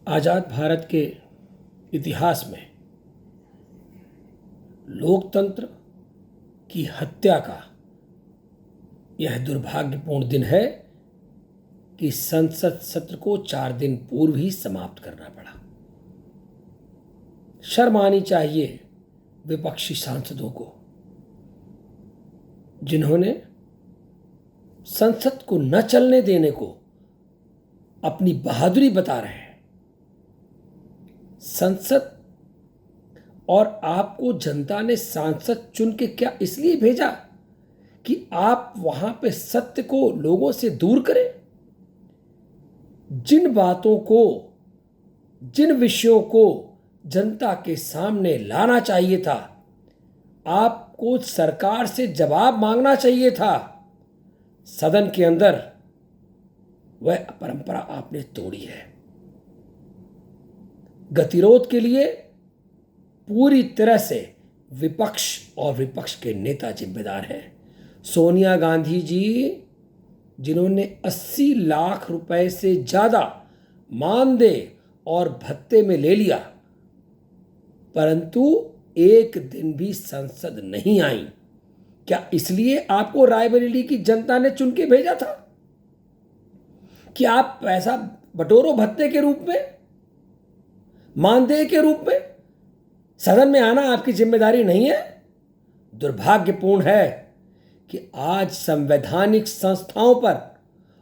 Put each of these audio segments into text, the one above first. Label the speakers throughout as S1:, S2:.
S1: आज़ाद भारत के इतिहास में लोकतंत्र की हत्या का यह दुर्भाग्यपूर्ण दिन है कि संसद सत्र को 4 दिन पूर्व ही समाप्त करना पड़ा। शर्म आनी चाहिए विपक्षी सांसदों को, जिन्होंने संसद को न चलने देने को अपनी बहादुरी बता रहे हैं। संसद और आपको जनता ने सांसद चुन के क्या इसलिए भेजा कि आप वहां पे सत्य को लोगों से दूर करें? जिन बातों को, जिन विषयों को जनता के सामने लाना चाहिए था, आपको सरकार से जवाब मांगना चाहिए था, सदन के अंदर वह परंपरा आपने तोड़ी है। गतिरोध के लिए पूरी तरह से विपक्ष और विपक्ष के नेता जिम्मेदार हैं। सोनिया गांधी जी, जिन्होंने 80 लाख रुपए से ज़्यादा मानदेय और भत्ते में ले लिया, परंतु एक दिन भी संसद नहीं आई। क्या इसलिए आपको रायबरेली की जनता ने चुन के भेजा था कि आप पैसा बटोरो भत्ते के रूप में, मानदेय के रूप में? सदन में आना आपकी जिम्मेदारी नहीं है? दुर्भाग्यपूर्ण है कि आज संवैधानिक संस्थाओं पर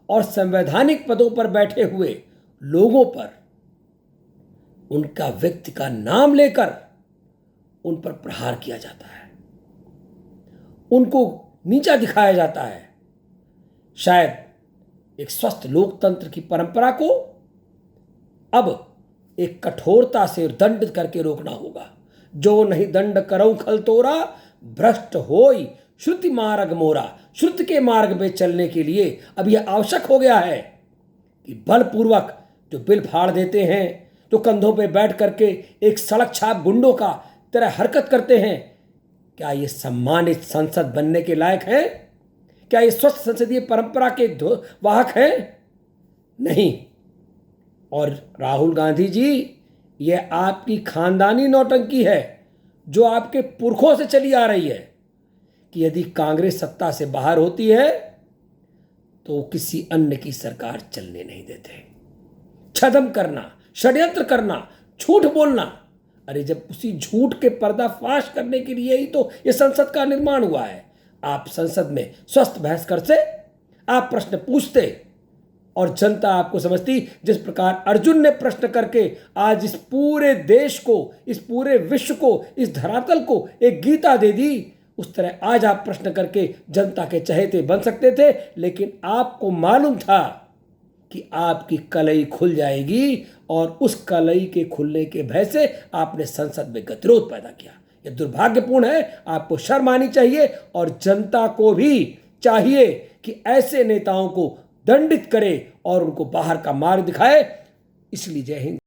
S1: और संवैधानिक पदों पर बैठे हुए लोगों पर उनका व्यक्ति का नाम लेकर उन पर प्रहार किया जाता है, उनको नीचा दिखाया जाता है। शायद एक स्वस्थ लोकतंत्र की परंपरा को अब एक कठोरता से दंडित करके रोकना होगा। जो नहीं दंड करऊ खल तोरा, भ्रष्ट होई श्रुति मार्ग मोरा। श्रुति के मार्ग में चलने के लिए अब यह आवश्यक हो गया है कि बलपूर्वक जो बिल फाड़ देते हैं, जो कंधों पे बैठ करके एक सड़क छाप गुंडों का तरह हरकत करते हैं, क्या ये सम्मानित संसद बनने के लायक है? क्या ये स्वस्थ संसदीय परंपरा के वाहक हैं? नहीं। और राहुल गांधी जी, यह आपकी खानदानी नौटंकी है जो आपके पुरखों से चली आ रही है कि यदि कांग्रेस सत्ता से बाहर होती है तो किसी अन्य की सरकार चलने नहीं देते। छदम करना, षड्यंत्र करना, झूठ बोलना, अरे जब उसी झूठ के पर्दाफाश करने के लिए ही तो यह संसद का निर्माण हुआ है। आप संसद में स्वस्थ बहस करते, आप प्रश्न पूछते और जनता आपको समझती। जिस प्रकार अर्जुन ने प्रश्न करके आज इस पूरे देश को, इस पूरे विश्व को, इस धरातल को एक गीता दे दी, उस तरह आज आप प्रश्न करके जनता के चहेते बन सकते थे। लेकिन आपको मालूम था कि आपकी कलई खुल जाएगी और उस कलई के खुलने के भय से आपने संसद में गतिरोध पैदा किया। यह दुर्भाग्यपूर्ण है। आपको शर्म आनी चाहिए और जनता को भी चाहिए कि ऐसे नेताओं को दंडित करे और उनको बाहर का मार्ग दिखाए। इसलिए जय हिंद।